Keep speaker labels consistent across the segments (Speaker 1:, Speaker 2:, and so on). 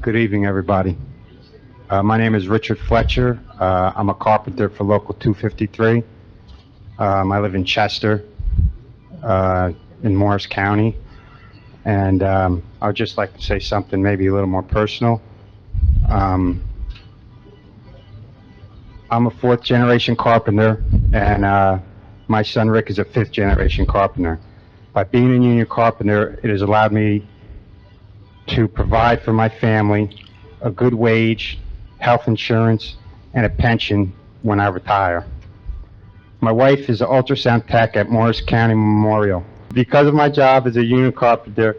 Speaker 1: Good evening, everybody. My name is Richard Fletcher. I'm a carpenter for Local 253. I live in Chester, in Morris County, and I'd just like to say something maybe a little more personal. I'm a fourth-generation carpenter, and my son Rick is a fifth-generation carpenter. By being a union carpenter, it has allowed me to provide for my family a good wage, health insurance, and a pension when I retire. My wife is an ultrasound tech at Morris County Memorial. Because of my job as a union carpenter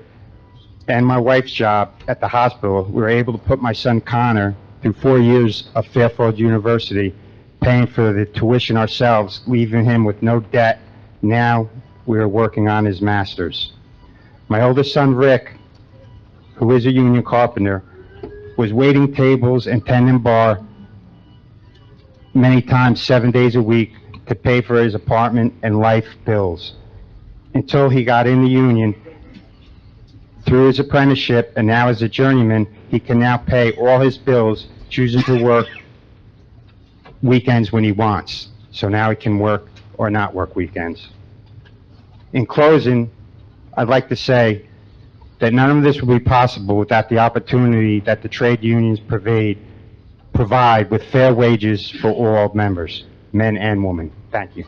Speaker 1: and my wife's job at the hospital, we were able to put my son Connor through 4 years of Fairfield University, paying for the tuition ourselves, leaving him with no debt. Now we are working on his master's. My oldest son Rick, who is a union carpenter, was waiting tables and tending bar many times 7 days a week to pay for his apartment and life bills until he got in the union. Through his apprenticeship and now as a journeyman, he can now pay all his bills, choosing to work weekends when he wants. So now he can work or not work weekends. In closing, I'd like to say that none of this would be possible without the opportunity that the trade unions provide with fair wages for all members, men and women. Thank you.